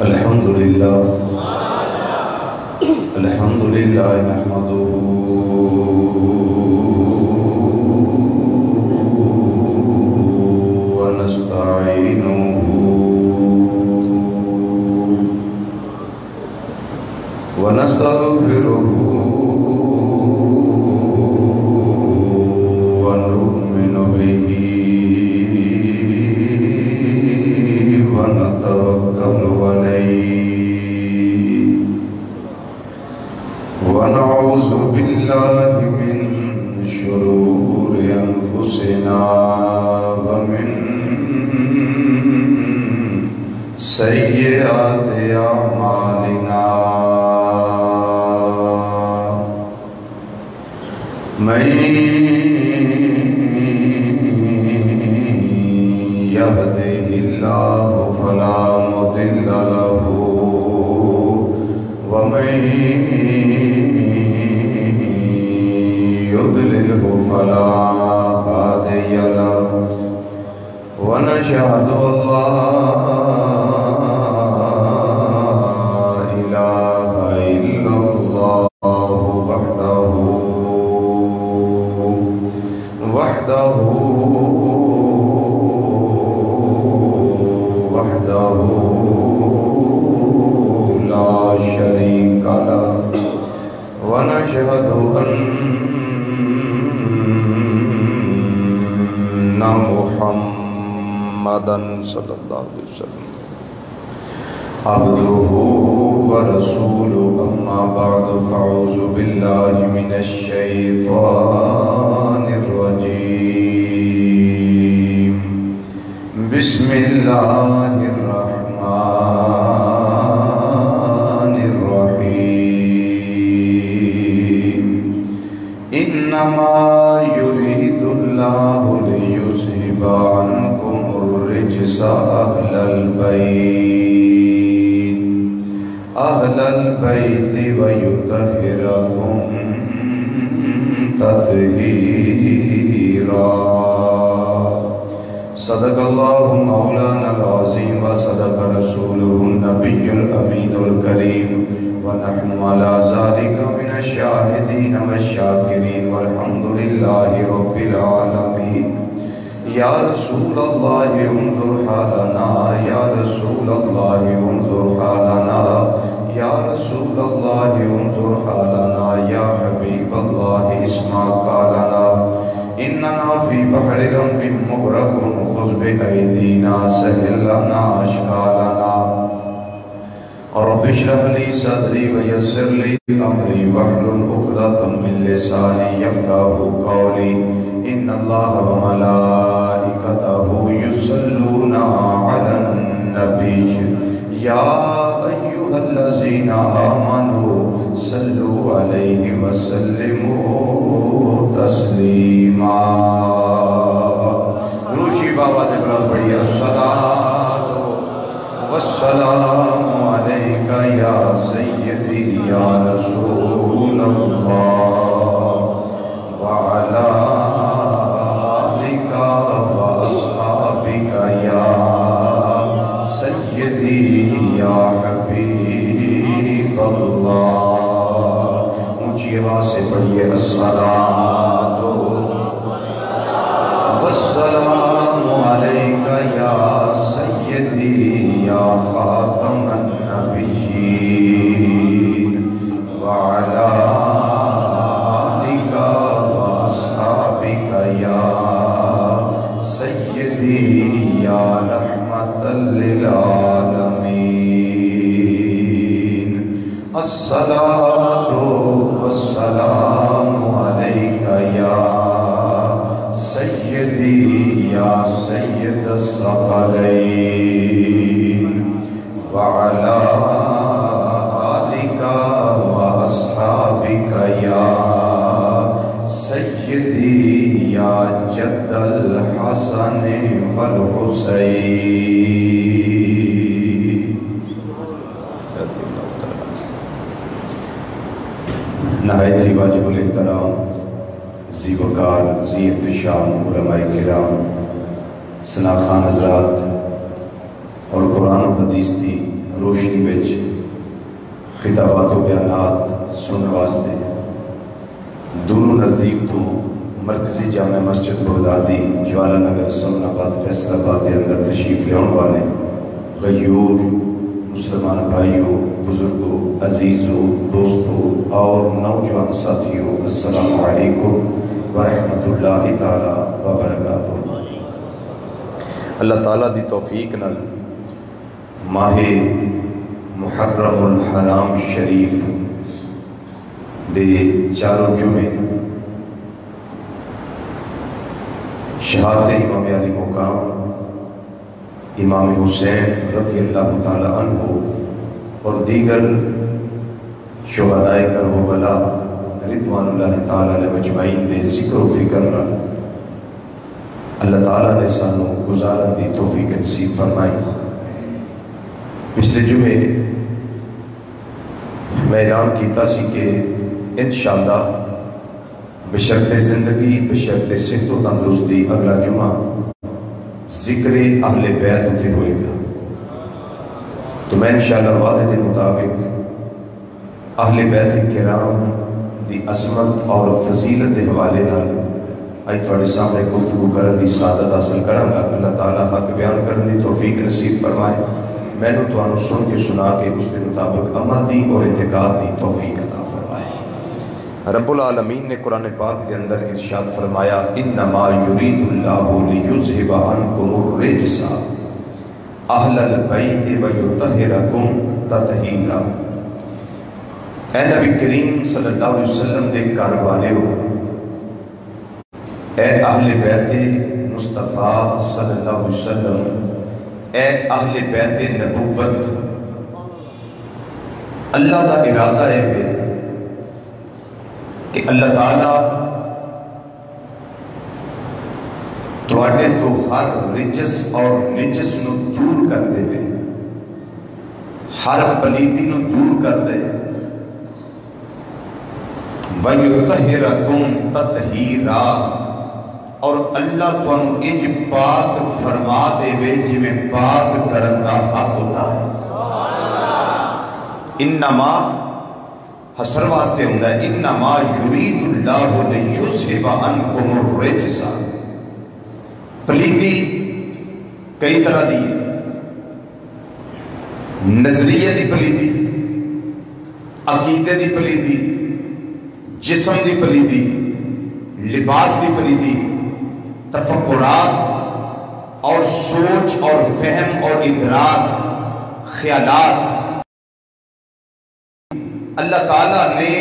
الحمد لله نحمده ونستعينه ونستغفره ونؤمن به ونتوكل عليه ونعوذ بالله من شرور أنفسنا ومن سيئات أعمالنا من يهده الله فلا مضل له ومن يضلله فلا هادي له ونشهد أن لا إله إلا الله وحده لا شريك له ونشهد أن محمدًا صلى الله عليه وسلم عبده ورسوله أما بعد فأعوذ بالله من الشيطان الرجيم بسم الله الرحمن الرحيم إنما يريد الله ليذهب عنكم الرجس أهل البيت ويطهركم تطهيرا صدق الله مولانا العظيم وصدق رسوله النبي الأمين الكريم ونحن على ذلك من الشاهدين والشاكرين والحمد لله رب العالمين يا رسول الله انظر حالنا يا رسول الله انظر حالنا يا رسول الله انظر حالنا يا حبيب الله اسمع قالنا إننا في بحر غم مغرق خذ بأيدينا سهل لنا أشكالنا رب اشرح لي صدري ويسر لي أمري واحلل عقدة من لساني يفقهوا قولي إن الله وملائكته يصلون على النبي يا أيها الذين آمنوا صلوا عليه وسلموا تسليما روشی بابا سے بلند پڑھیے الصلاة والسلام علیکہ یا سیدی یا رسول اللہ وعلا آلکہ واصحابکہ یا سیدی یا حبیب اللہ اونچی آواز سے پڑھیے الصلاة والسلام علیکہ یا سیدی یا خاتم النبیین وعلا آلکہ واصحابکہ یا سیدی یا رحمت للعالمین الصلاة والسلام علیکہ یا سیدی یا سید الثقلین وعلا آلکہ واصحابکہ یا سیدی یا جد الحسن والحسین نہایت ہی واجب الاحترام ذی وقار ذی احتشام علماء کرام سناخان حضرات اور قرآن و حدیث کی روشنی وچ خطابات و بیانات سننے واسطے دوروں نزدیک تو مرکزی جامع مسجد بغدادی جوالا نگر سمن آباد فیصل آباد کے اندر تشریف لے والے غیور مسلمان بھائیوں، بزرگوں، عزیزوں، دوستوں اور نوجوان ساتھیوں، السلام علیکم ورحمۃ اللہ تعالی وبرکاتہ۔ اللہ تعالیٰ دی توفیق نال ماہ محرم الحرام شریف دے چاروں جمعے شہادت امام علی مقام امام حسین رضی اللہ تعالی عنہ اور دیگر شہدائے کربلا رضوان اللہ تعالی علیہ مجمعین دے ذکر و فکر نال اللہ تعالیٰ نے سانو گزارن دی توفیق نصیب فرمائی۔ پچھلے جمعے میں اعلان کیتا سی کہ انشاءاللہ بشرط زندگی، بشرط صحت و تندرستی اگلا جمعہ ذکر اہل بیت ہوتے ہوئے گا، تو میں انشاءاللہ وعدے کے مطابق اہل بیت کرام دی عظمت اور فضیلت کے حوالے نال آج تھوڑے سامنے گفتگو کرن دی سعادت حاصل کروں گا۔ اللہ تعالیٰ حق بیان کرن دی توفیق نصیب فرمائے، میں نے تو سن کے سنا کے اس کے مطابق عمل دی اور اعتقاد دی توفیق عطا فرمائے۔ رب العالمین نے قرآن پاک کے اندر ارشاد فرمایا انما یرید اللہ لیذھب عنکم الرجس اہل البیت ویطہرکم تطہیرا۔ اے نبی کریم صلی اللہ علیہ وسلم دے گھر والے ہو، اے اہل بیت مصطفیٰ صلی اللہ علیہ وسلم، اے اہل بیت نبوت، اللہ کا ارادہ ہے کہ اللہ تعالیٰ تواڈے تو ہر رجس اور نجس نو دور کر دے، ہر پلیتی نو دور کر دے، وَيُطَهِّرَكُمْ تَطْهِيرًا، اور اللہ تو انج پاک فرما دے وے جویں پاک کرن دا حق ہوتا ہے۔ انما حسر واسطے ہوندا ہے انما یرید اللہ لیذھب عنکم الرجس۔ پلیتی کئی طرح دی ہے، نظریے دی پلیتی، عقیدے دی پلیتی، جسم دی پلیتی، لباس دی پلیتی، تفکرات اور سوچ اور فہم اور ادراک، خیالات۔ اللہ تعالیٰ نے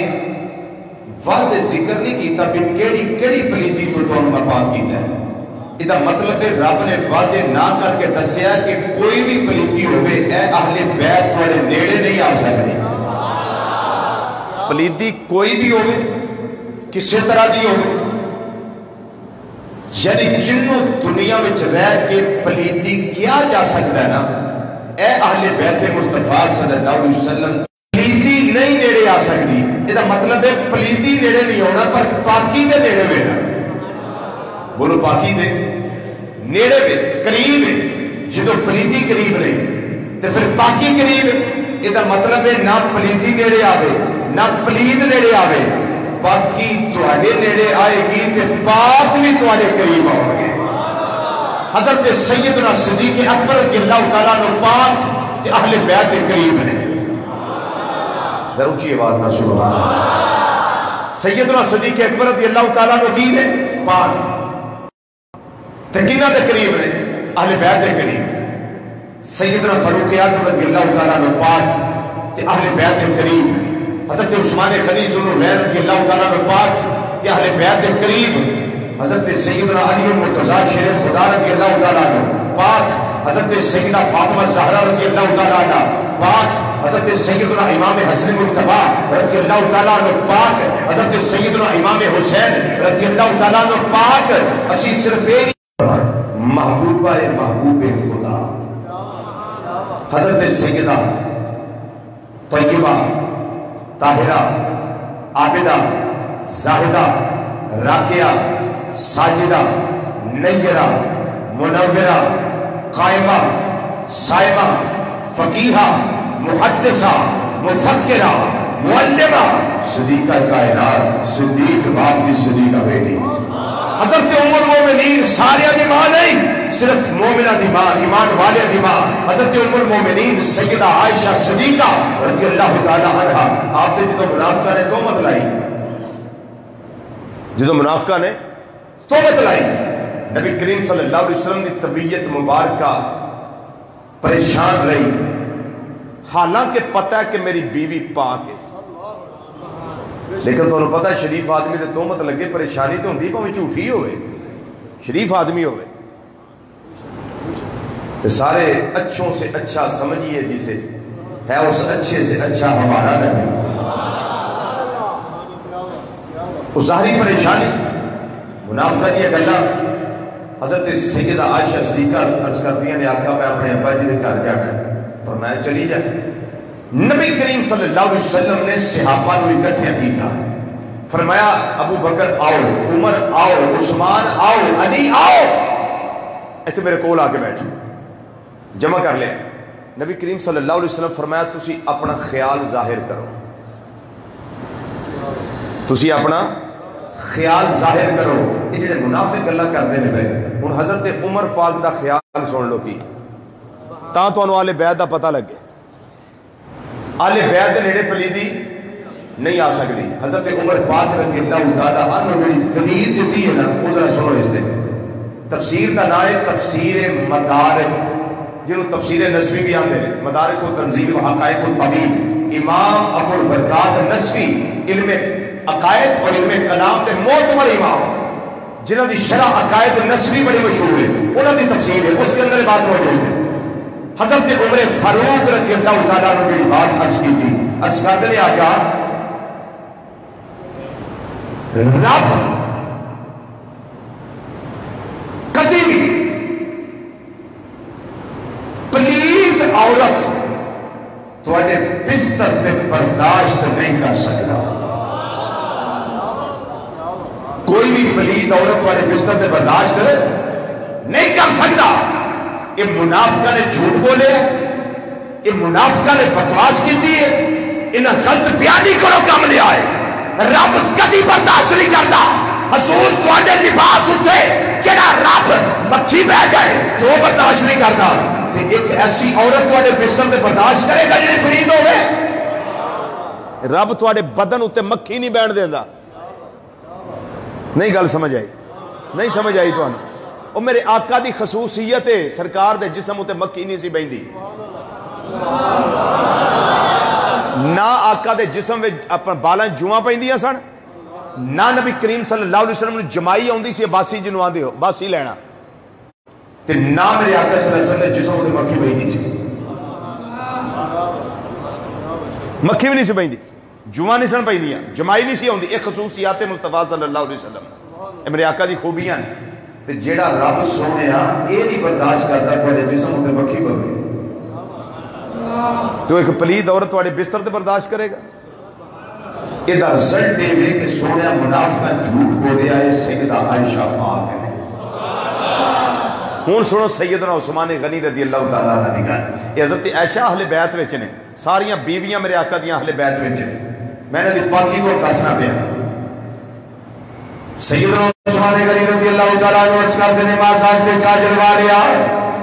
واضح ذکر نہیں کیتا کہ کیڑی پلیتی تو میں پاک کیتا ہے۔ یہ مطلب ہے رب نے واضح نہ کر کے دسیا کہ کوئی بھی پلیتی ہوئے اے اہل بیت تھوڑے نیڑے نہیں آ سکتی۔ پلیتی کوئی بھی ہوئے، کسی طرح دی ہوئے، یعنی جنوں دنیا میں رہ کے پلیتی کیا جا سکتا ہے نا، اے اہل بیت مصطفیٰ صلی اللہ علیہ وسلم پلیتی نہیں نیڑے آ سکتی۔ یہ مطلب ہے پلیتی نیڑے نہیں ہونا پر پاکی دے نیڑے ہونا۔ بولو پاکی دے نیڑے بھی قریب ہے، جدو پلیتی قریب نہیں تو پھر پاکی قریب ہے۔ یہ مطلب ہے نہ پلیتی نیڑے آوے نہ پلید نیڑے آوے، پاکی تواڈے نیڑے آئے گی تے پاک بھی تواڈے قریب آؤ گے۔ حضرت سیدنا صدیق اکبر رضی اللہ تعالیٰ عنہ پاک تے اہل بیت کے قریب ہیں۔ ذرا آواز نہ سبحان اللہ۔ سیدنا صدیق اکبر رضی اللہ تعالیٰ عنہ کی ہے پاک، تکینہ دے قریب ہیں، اہل بیت کے قریب۔ سیدنا فاروق اعظم رضی اللہ تعالیٰ عنہ پاک تے اہل بیت کے قریب۔ حضرت عثمان غنی ذوالنورین رضی اللہ تعالیٰ عنہ پاک تے اہل بیت کے قریب۔ حضرت سیدنا علی المرتضیٰ شیر خدا رضی اللہ تعالیٰ عنہ پاک، حضرت سیدہ فاطمہ زہرا رضی اللہ تعالیٰ عنہ پاک، حضرت سیدنا امام حسن مجتبیٰ رضی اللہ تعالیٰ عنہ پاک، حضرت سیدنا امام حسین رضی اللہ تعالیٰ عنہ پاک۔ اسی صرف ایک محبوبہ محبوب خدا حضرت سیدہ طیبہ طاہرہ عابدہ زاہدہ راکعہ ساجدہ نیرہ منورہ قائمہ صائمہ فقیہہ محدثہ، مفکرہ، معلمہ، صدیقہ کائنات، صدیق باپ کی صدیقہ بیٹی حضرت ام المومنین ساریہ دی ماں نہیں، صرف مومنہ دی ماں، ایمان والے دی ماں حضرت ام المومنین سیدہ عائشہ صدیقہ رضی اللہ تعالی عنہ. آپ نے جدو منافقہ نے تہمت لائی، جدو منافقہ نے تہمت لائی، نبی کریم صلی اللہ علیہ وسلم کی طبیعت مبارکہ پریشان رہی، حالانکہ پتہ ہے کہ میری بیوی پاک ہے، لیکن تو پتہ ہے شریف آدمی سے تہمت لگے پریشانی تو ہوندی، پاویں جھوٹی ہوئے، شریف آدمی ہوئے تو سارے اچھوں سے اچھا سمجھیے جسے ہے، اس اچھے سے اچھا ہمارا نبی. اس ظاہری پریشانی منافقہ دی گلاں حضرت سیدہ عائشہ صدیقہ عرض کرتی ہیں، آقا میں اپنے ابا جی کے گھر جانا ہے. فرمایا چلی جائے. نبی کریم صلی اللہ علیہ وسلم نے صحابہ کو اکٹھے کیا، فرمایا ابو بکر آؤ، عمر آؤ، عثمان آؤ، علی آؤ، ایتھے میرے کول آ کے بیٹھو، جمع کر لیا. نبی کریم صلی اللہ علیہ وسلم فرمایا تسی اپنا خیال ظاہر کرو، تسی اپنا خیال ظاہر کرو. یہ جڑے منافق گلاں کرتے ہیں پے، ہن حضرت عمر پاک دا خیال سن لو کی تاں تانوں اہل بیت دا پتہ لگے. اہل بیت دے نیڑے پلیدی نہیں آ سکتی. حضرت عمر پاک رضی اللہ تعالیٰ عنہ جڑی دلیل دیتی ہے نا، وہ ذرا سنو. اس دے تفسیر دا نام ہے تفسیر مدارک، جنہوں تفسیر نسوی بھی آتے ہیں، مدارک و تنزیل و حقائق و طبیب. امام ابو البرکات نسوی علم عقائد اور علم کلام دے معتبر امام، جنہوں دی شرح عقائد نسوی بڑی مشہور ہے، انہوں دی تفسیر ہے، اس کے اندر بات موجود ہے. حضرت عمر فاروق رضی اللہ تعالیٰ عنہ کی بات عرض کی تھی، عرض کرتے ہیں آقا رب کدی بھی پلید عورت تواڈے بستر تے برداشت نہیں کر سکتا. کوئی بھی پلید عورت تواڈے بستر تے برداشت نہیں کر سکتا. یہ منافقہ نے جھوٹ بولے، یہ منافقہ نے بکواس کی تھی، انہیں غلط بیانی کرو کام لیا ہے. رب کدی برداشت نہیں کرتا. حضور تواڈے لباس اٹھے جڑا رب مکھی بہ جائے تو برداشت نہیں کرتا. ایک ایسی عورت تواڈے بستر تے برداشت کرے گا جڑی پلید ہوے؟ رب تواڈے بدن اتے مکھی نہیں بیٹھ دیندا. نہیں گل سمجھ آئی؟ نہیں سمجھ آئی تانوں؟ او میرے آقا دی خصوصیت ہے، سرکار دے جسم اتے مکھی نہیں سی بیندی. نہ آقا دے جسم وچ اپنا بالاں جواں پیندیاں سن، نہ نبی کریم صلی اللہ علیہ وسلم نے جمائی آوندی سی باسی جنوں آندے ہو باسی لینا، تے نہ میرے آقا صلی اللہ علیہ وسلم نے جسم اتے مکھی بیندی سی. مکھی بھی نہیں سی بیندی، جواں نہیں سن پیندیاں، جمائی نہیں سی آوندی. ایک خصوصیات مصطفیٰ صلی اللہ علیہ وسلم، اے میرے آقا دی خوبیاں. تے جیڑا رب سونیا اے نہیں برداشت کرتا تواڈے جسم اتے مکھی پوے، تو ایک پلید عورت تواڈے بستر تے برداشت کرے گا؟ یہ دا رزلٹ ہے کہ سونیا منافقہ جھوٹ بولیا ہے سیدہ عائشہ پاک نے. ہوں سنو سیدنا عثمان غنی رضی اللہ تعالیٰ عنہ دی گل. یہ حضرت عائشہ اہل بیت وچ نے، ساریاں بیویاں میرے آقا دیاں اہل بیت وچ نے. میں نے دی پاکی کو دسنا پیا. سیدنا عثمان غنی رضی اللہ تعالیٰ عنہ عرض کرتے ہیں ماساج پہ کاجل والیا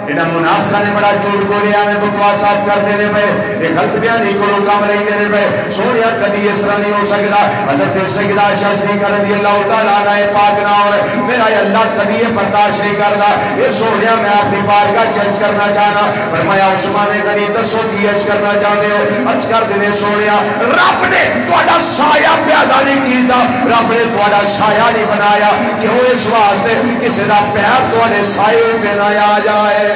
انہاں منافقہ نے بڑا جھوٹ بولیا میں بکواسات کر دینے پہ، یہ غلط بیانی کرو کام رہی دینے پہ. سونیا کدی اس طرح نہیں ہو سکتا. حضرت سیدہ عائشہ صدیقہ رضی اللہ تعالیٰ عنہ پاک نہ اور میرا اللہ کدی یہ برداشت نہیں کرتا. یہ سونیا میں آپ کی بارگاہ چرچ کرنا چاہنا. فرمایا عثمان غنی دسو کی عرض کرنا چاہتے ہو؟ عرض کر دینے سونیا رب نے تہاڈا سایہ پیدا نہیں کیتا، رب نے تہاڈا سایہ نہیں بنایا. کیوں؟ اس واسطے کسی دا پیر تہاڈے سایے تے نہ آ جائے.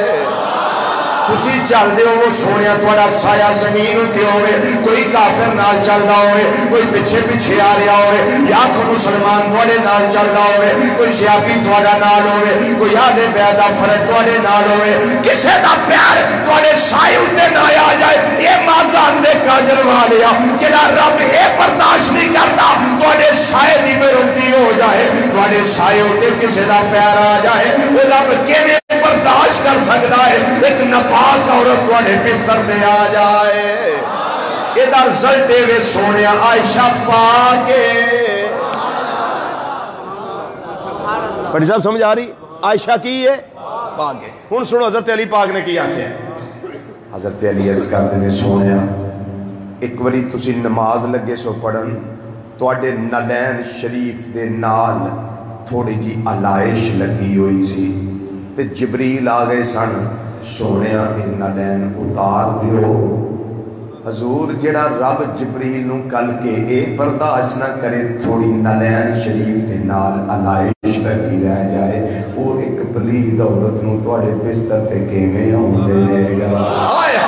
تسی چل دے ہو سونیا تہاڈا سایہ زمین اتے ہوئے، کوئی کافر نال چل رہا ہوئے، کوئی پیچھے پیچھے آ رہا ہوئے، یا کوئی مسلمان تہاڈے نال چل رہا ہوئے، کوئی سیاسی تہاڈا نال ہوئے، کوئی اہل بیت دا فرد تہاڈے نال ہوئے، کسے دا پیار تہاڈے سایے اتے نہ آ جائے. یہ مازان دے کاجل والیا جڑا رب یہ برداشت نہیں کرتا تہاڈے سایے دی بےعزتی ہو جائے، تہاڈے سایے اتے کسے دا پیار آ جائے. وہ رب کیویں برداشت کر سکتا ہے؟ ایک ناپاک عورت عورت تھوڑے بستر تے آ جائے ادھر رزلٹ وے سونے عائشہ پاک بڑی صاحب سمجھ آ رہی عائشہ کی ہے پاک ہے ہن سنو حضرت علی پاک نے کی آکھیا حضرت علی عرض کر دینے سونے ایک وری تسی نماز لگے سو پڑھن تواڈے نالین شریف دے نال تھوڑی جی علائش لگی ہوئی سی تے جبریل آ گئے سن سونے ان نالین اتار دیو حضور جڑا رب جبریل نو کل کے اے برداشت نہ کرے تھوڑی نالین شریف دے نال علائش لگی رہ جائے وہ ایک پلید عورت نو تواڈے بستر تے کیویں آوندے لے گا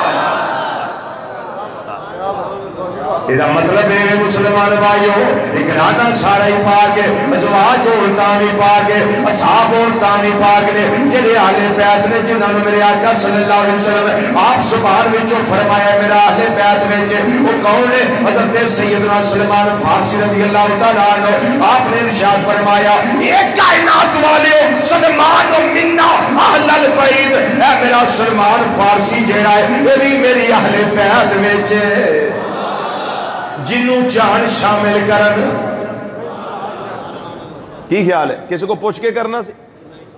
یہ مطلب ہے مسلمان بھائیو ایک رانا سارا ہی پاک ہے ازواج عورتاں بھی پاک ہے اصحاب عورتاں بھی پاک نے جڑے اہل بیت نے جنہاں نے میرے آقا صلی اللہ علیہ وسلم آپ زبان وچوں فرمایا میرا اہل بیت وچ وہ کون ہے حضرت سیدنا سلمان فارسی رضی اللہ تعالیٰ عنہ آپ نے ارشاد فرمایا یہ کائنات والے سلمان و منا اہل البیت اے میرا سلمان فارسی جڑا ہے یہ بھی میری اہل بیت وچ جنوں جان شامل کرن کی خیال ہے کسی کو پوچھ کے کرنا سی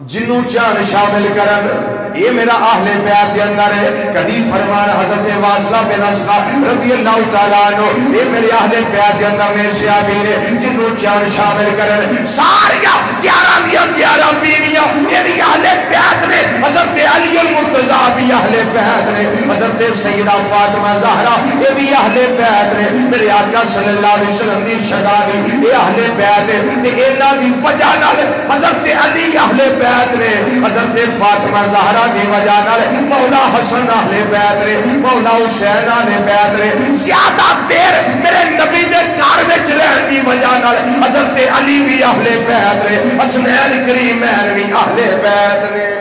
جنوں جان شامل کرن یہ میرا اہل بیت کے اندر ہے کدی فرمان حضرت واصلہ بن اسقا رضی اللہ تعالیٰ عنہ یہ میرے اہل بیت کے اندر میں سے آبیر ہے جنوں جان شامل کرن ساریاں 11 بیویاں یہ اہل بیت نے حضرت علی المرتضیٰ بھی اہل بیت نے حضرت سیدہ فاطمہ زہرا یہ بھی اہل بیت نے میرے آقا صلی اللہ علیہ وسلم دی شہزادی یہ اہل بیت ہے تے انہاں دی وجہ نال حضرت علی اہل بیت نے حضرت فاطمہ زہرا دی وجہ نال مولا حسن اہل بیت نے مولا حسین اہل بیت نے زیادہ دیر میرے نبی دے گھر وچ رہن دی وجہ نال حضرت علی بھی اہل بیت نے حسنین کریمین بھی اہل بیت نے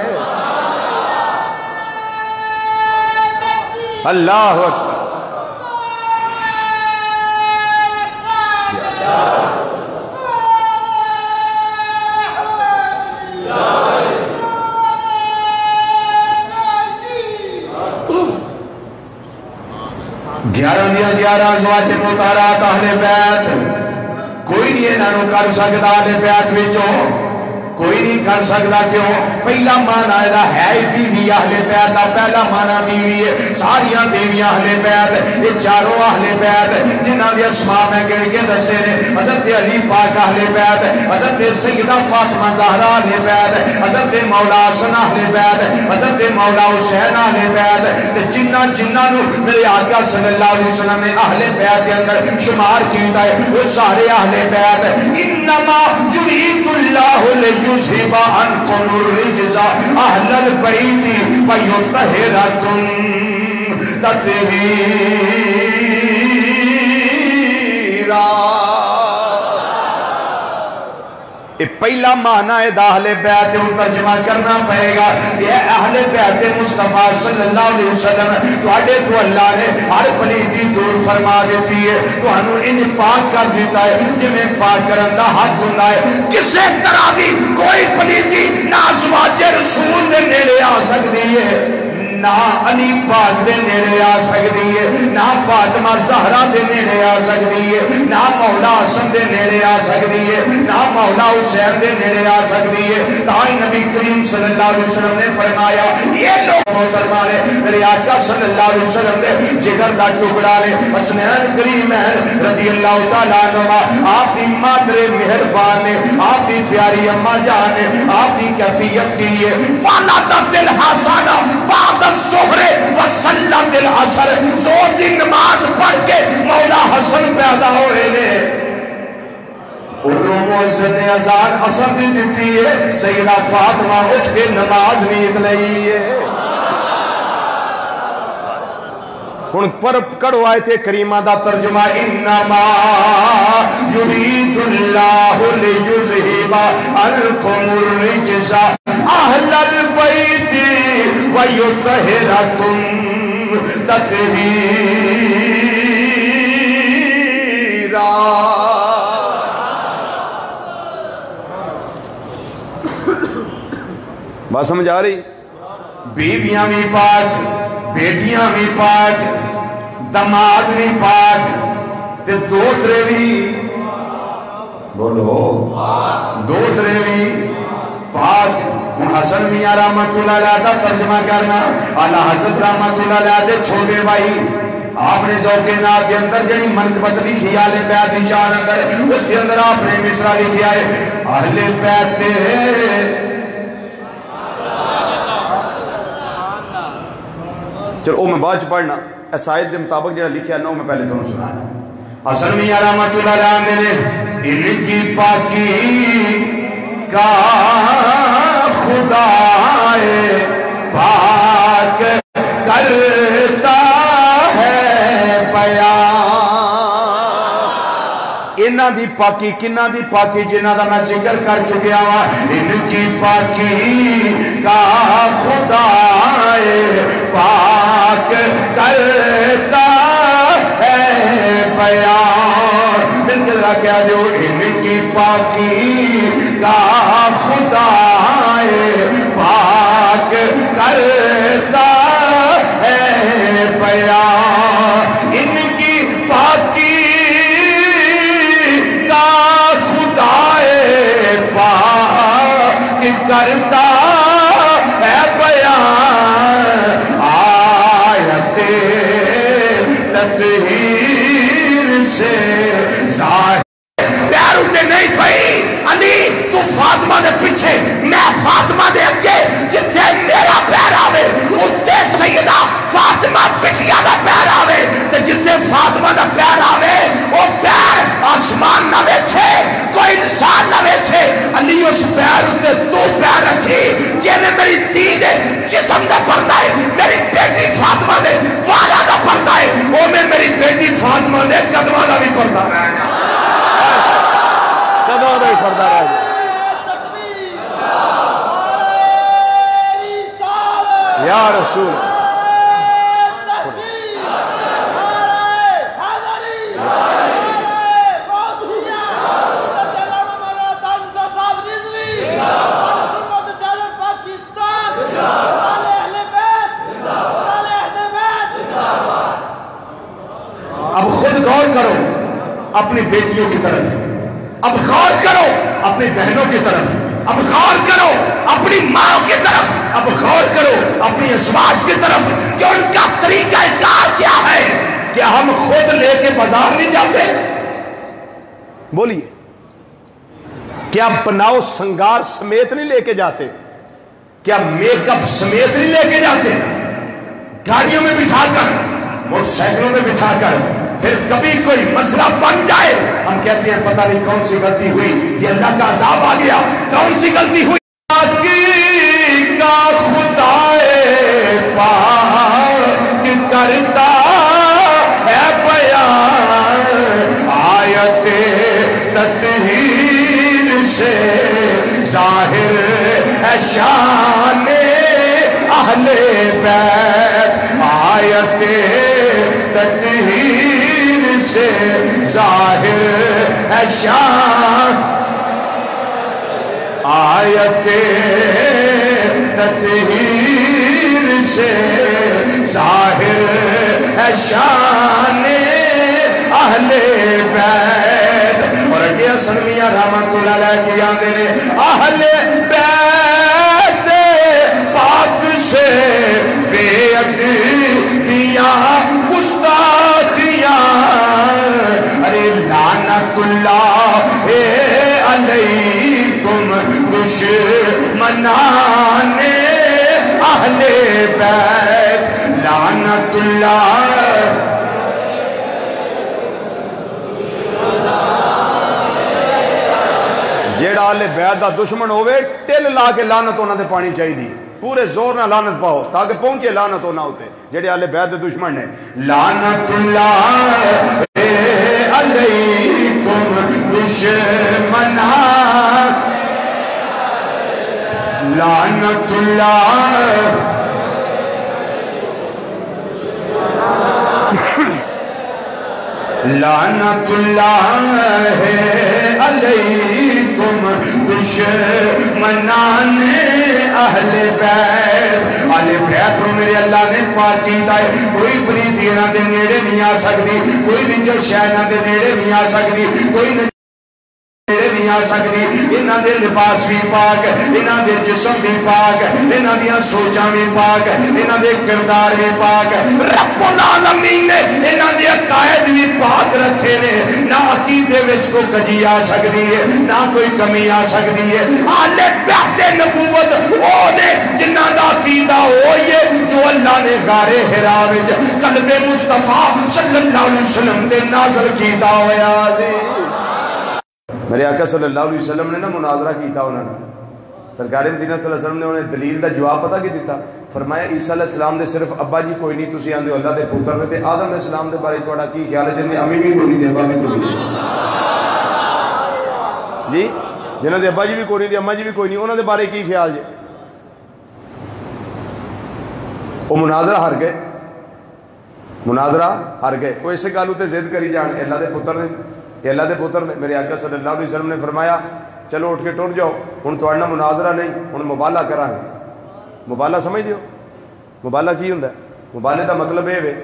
اللہ اکبر گیارہ ازواج مطہرات اہل بیت کوئی نہیں انہوں کر سکتا اہل بیت وچوں کوئی نہیں کر سکتا کیوں پہلا معنی ہے بیوی اہل بیت دا پہلا معنی بیوی ہے ساریاں بیویاں اہل بیت یہ چاروں اہل بیت جنہاں دی اسماء میں گن کے دسے نے حضرت علی پاک اہل بیت حضرت سیدہ فاطمہ زہرا اہل بیت حضرت مولا حسن اہل بیت حضرت مولا حسین اہل بیت جنہاں نو میرے آقا صلی اللہ علیہ وسلم نے اہل بیت کے اندر شمار کیتا ہے وہ سارے اہل بیت انما یرید اللہ لیذھب عنکم الرجز اہل البیت ویطہرکم تطہیرا یہ پہلا معنی ہے اہل بیت ترجمہ کرنا پڑے گا یہ اہل بیت مصطفیٰ صلی اللہ علیہ وسلم تواڈے تو اللہ نے ہر پلیتی دور فرما دیتی ہے تانوں ان پاک کر دیتا ہے جویں پاک کرن دا حق ہوندا ہے کسے طرح دی کوئی پلیتی نہ ازواج رسول دے نیڑے آ سکتی ہے نہ علی پاک دے نیڑے آ سکتی ہے نہ فاطمہ زہرا دے نیڑے آ سکتی ہے نہ مولا حسن دے نیڑے آ سکتی ہے نہ مولا حسین دے نیڑے آ سکتی ہے تاں نبی کریم صلی اللہ علیہ وسلم نے فرمایا یہ لوگ محترمہ نے میرے آقا صلی اللہ علیہ وسلم نے جگر دا ٹکڑا نے حسنین کریمین رضی اللہ تعالیٰ عنہ آپ دی مادر مہربان نے آپ دی پیاری اماں جان نے آپ دی کیفیت کی ہے فَلَدَتِ الْحَسَنَ بَعْدَ الظہر وَصَلَّتِ الْعَصْرِ زور دی نماز پڑھ کے مولا حسن پیدا ہوئے نے ادھروں مؤذن نے اذان عصر دی دیتی ہے سیدہ فاطمہ اٹھ کے نماز نیت لئی ہے ہن پر کڑو آئے تھے کریمہ دا ترجمہ انما یرید اللہ لیذھب عنکم الرجز اہل البیت ویطہرکم تطہیرا بات سمجھ آ رہی بیویاں بھی پاک بیٹیاں بھی پاک دماد بھی پاک تے دوترے بھی بولو دوترے بھی پاک حسن میاں رحمت اللہ علیہ کا ترجمہ کرنا اعلیٰ حضرت رحمت اللہ علیہ دے چھوٹے بھائی آپ نے ذوق نات کے اندر جڑی منقبت لکھی اہل بیت کی شان اندر اس کے اندر آپ نے مصرع لکھا ہے اہل بیت چلو وہ میں بعد پڑھنا اس آیت کے مطابق جڑا لکھا ہے نا میں پہلے دونوں سنانا حسن میاں رحمت اللہ علیہ نے ان کی پاکی کا خدا پاک کرتا ہے بیان انہاں دی پاکی کنہاں دی پاکی جنہاں دا میں ذکر کر چکیا ہوا ان کی پاکی کا خدا پاک کرتا ہے بیان مل کے ذرا کیا جو ان کی پاکی کا خدا پاک کرتا ہے بیان ان کی پاکی کا خدا پاک کرتا ہے بیان آیت تطہیر سے ظاہر پیار اٹھے نہیں پئی علی تو فاطمہ دے پیچھے میں فاطمہ دے اگے جتھے میرا پیر آوے اتھے سیدہ فاطمہ بٹیا دا پیر آوے تے جتھے فاطمہ دا پیر آوے وہ پیر آسمان نہ ویکھے کوئی انسان نہ ویکھے علی اس پیر اتھے تو پیر رکھی جینے میری دید جسم دا پردہ ہے میری بیٹی فاطمہ دے والا دا پردہ ہے وہ میں میری بیٹی فاطمہ دے قدمہ دا بھی پردہ رہے گا قدمہ دا بھی پردہ رہے گا یا رسول اب خود غور کرو اپنی بیٹیوں کی طرف اب غور کرو اپنی بہنوں کی طرف اب غور کرو اپنی ماں کی طرف اب غور کرو اپنی ازواج کی طرف کہ ان کا طریقہ کار کیا ہے کیا ہم خود لے کے بازار نہیں جاتے بولیے کیا بناؤ سنگار سمیت نہیں لے کے جاتے کیا میک اپ سمیت نہیں لے کے جاتے گاڑیوں میں بٹھا کر موٹر سائیکلوں میں بٹھا کر پھر کبھی کوئی مسئلہ بن جائے ہم کہتے ہیں پتہ نہیں کون سی غلطی ہوئی یہ اللہ کا عذاب آ گیا کون سی غلطی ہوئی کا خدا پاک کرتا ہے بیان آیت تطہیر سے ظاہر ہے شان اہل بیت آیت تطہیر سے ظاہر ہے شان آیت تطہیر سے ظاہر ہے شان اہل بیت اور اگے حسن میاں رحمت اللہ علیہ کی آندے نے اہل بیت پاک سے بے ادبیاں گستاخیاں ارے لعنت اللہ علیکم دشمنان اہل بیت لعنت اللہ جیڑا اہل بیت دا دشمن ہوئے ٹل لا کے لعنت ہونا دے پانی چاہی دی پورے زور نہ لعنت پاؤ تاکہ پہنچے لعنت ہونا ہوتے جیڑے اہل بیت دے دشمن نے لعنت اللہ علیکم دشمنان لعنت اللہ لعنت اللہ علیکم دشمنان اہل بیت میرے اللہ نے پاک کیتا ہے. کوئی پریتی انہاں دے نیڑے نہیں آ سکتی, کوئی رنجل شے انہاں دے نیڑے نہیں آ سکتی, کوئی نہیں آ سکتی. انہاں دے لباس بھی پاک, انہاں دے جسم بھی پاک, انہاں دیاں سوچاں بھی پاک, انہاں دے کردار بھی پاک. رب العالمین نے انہاں دے عقائد بھی پاک رکھے نے. نہ عقیدے وچ کوئی کجی آ سکتی ہے, نہ کوئی کمی آ سکتی ہے. اہل بیت نبوت او نے جنہاں دا عقیدہ ہوئی ہے جو اللہ نے غار حرا وچ قلب مصطفیٰ صلی اللہ علیہ وسلم تے نازل کیتا ہویا سی. میرے آقا صلی اللہ علیہ وسلم نے نا مناظرہ کیتا انہوں نے. سرکار مدینہ صلی اللہ علیہ وسلم نے انہیں دلیل دا جواب پتہ کی دیتا. فرمایا عیسیٰ علیہ السلام دے صرف ابا جی کوئی نہیں, تسی آندے اللہ دے پوتر نے. تے آدم علیہ السلام دے بارے تھوڑا کی خیال ہے؟ جنہیں امی بھی کوئی نہیں دے ابا بھی کوئی نہیں جی, جنہاں دے ابا جی بھی کوئی نہیں دے اما جی بھی کوئی نہیں, انہاں دے بارے کی خیال جی؟ وہ مناظرہ ہار گئے, مناظرہ ہار گئے. وہ اسے گالوں تے ضد کری جان اللہ دے پتر نے, یہ اللہ دے پتر نے. میرے آقا صلی اللہ علیہ وسلم نے فرمایا چلو اٹھ کے ٹر جاؤ, ہن تہاڈا مناظرہ نہیں, ہن مبالہ کران گے. مبالہ سمجھ دیو مبالہ کی ہوندا ہے؟ مبالے دا مطلب یہ ہے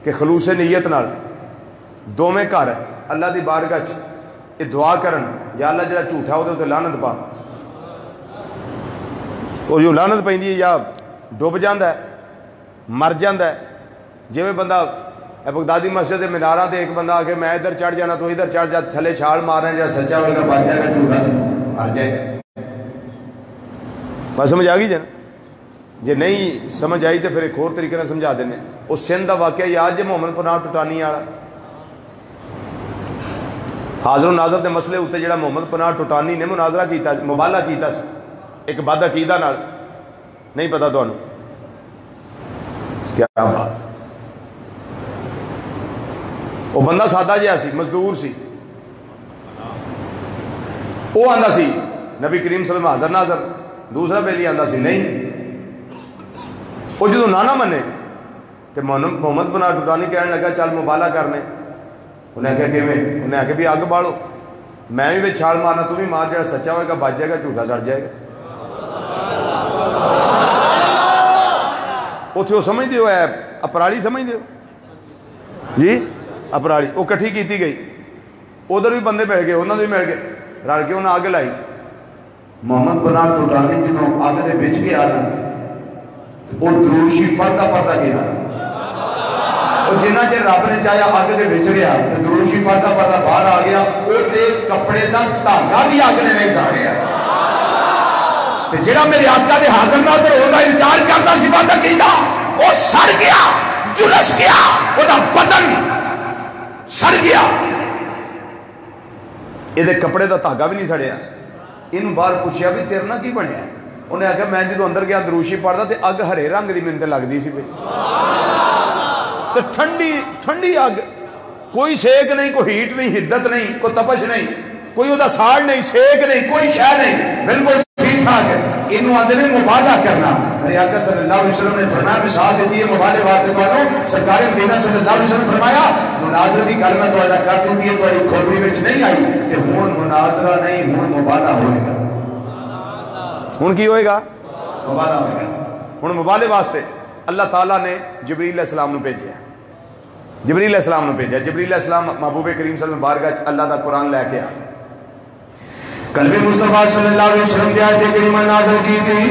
کہ خلوص نیت نال دوویں گھر اللہ دی بارگاہ وچ یہ دعا کرن, یا اللہ جڑا جھوٹا اودے تے لعنت پا, اور جو لعنت پیندی ہے یا ڈب جاندا ہے, مر جاندا ہے. جویں بندہ بغدادی مسجد میناراں تے ایک بندہ آ کے میں ادھر چڑھ جانا تو ادھر چڑھ جا, تھلے چھال مارنا, جا سچا ہوئے گا بچ جائے گا, جھوٹا مر جائے گا. بس سمجھ آ گئی جی نا؟ جی نہیں سمجھ آئی تو پھر ایک اور طریقے سے سمجھا دینے. اس سندھ دا واقعہ یاد جی, محمد پناہ ٹٹانی والا حاضر و ناظر دے مسئلے اتنے جڑا محمد پناہ ٹٹانی نے مناظرہ کیتا, مبالہ کیتا ایک بد عقیدہ نال. نہیں پتا تانوں کیا بات. وہ بندہ سادہ جہا سی, مزدور سی. وہ آندا سی نبی کریم صلی اللہ علیہ وسلم حاضر ناظر. دوسرا بیلی آندا سی نہیں. وہ جدو نہ منے تو محمد بن ٹٹانی کہنے لگا چل مبالہ کرنے. انہیں آخیا کہ انہیں آخیا بھی اگ بالو, میں بھی چھال مارنا, تو بھی مار, جڑا سچا ہوئے گا بچ جائے گا, جھوٹا چڑھ جائے گا. اتنے وہ سمجھ دیو ہے اپرالی, سمجھ دیو جی اپرالی. وہ کٹھی کیتی گئی, ادھر بھی بندے مل گئے, انہوں نے بھی مل گئے, رل کے انہیں اگ لائی. محمد بن ٹٹانی جدوں اگ دے وچ گیا نا, وہ دروشی پڑھتا پڑھتا گیا. اور جنہ چر رب نے چاہیا اگ دے وچ رہیا تے دروشی پڑھتا پڑھتا باہر آ گیا. وہ تے کپڑے دا دھاگا بھی اگ نے نہیں ساڑیا. تے جڑا میرے آقا دے حاضر ناظر ہونا انکار کرتا سی بات کیتا, وہ سڑ گیا, جلس گیا, وہ دا بدن سڑ گیا. یہ کپڑے دا دھاگا بھی نہیں سڑیا. انہوں باہر پوچھیا بھی تیرے نال کی بنیا؟ انہیں آخیا میں جدو اندر گیا دروشی پڑھتا تے اگ ہرے رنگ دی منت لگتی سی. ٹھنڈی ٹھنڈی اگ, کوئی سیک نہیں, کوئی ہیٹ نہیں, حدت نہیں, کوئی تپش نہیں, کوئی وہ ساڑ نہیں, سیک نہیں, کوئی شہ نہیں, بالکل ٹھیک ٹھاک ہے. انہوں آدھے نے مبالہ کرنا. میرے آقا صلی اللہ علیہ وسلم نے فرمایا مثال دیتی ہے مبالے واسطے مانو. سرکار مدینہ صلی اللہ علیہ وسلم فرمایا مناظرہ کی گل میں تھوڑا کر دیتی ہے, تھوڑی کھوپڑی وچ نہیں آئی کہ ہن مناظرہ نہیں, ہن مبالہ ہوئے گا. ہن کی ہوئے گا؟ مبالہ ہوئے گا. ہن مبالے واسطے اللہ تعالیٰ نے جبریل علیہ السلام نے بھیجا. جبریل علیہ السلام نے بھیجا. جبریل علیہ السلام محبوب کریم صلی اللہ علیہ وسلم بارگاہ اللہ دا قرآن لے کے آ گئے. قلب مصطفیٰ صلی اللہ علیہ وسلم کی آیت کریمہ نازل کی تھی.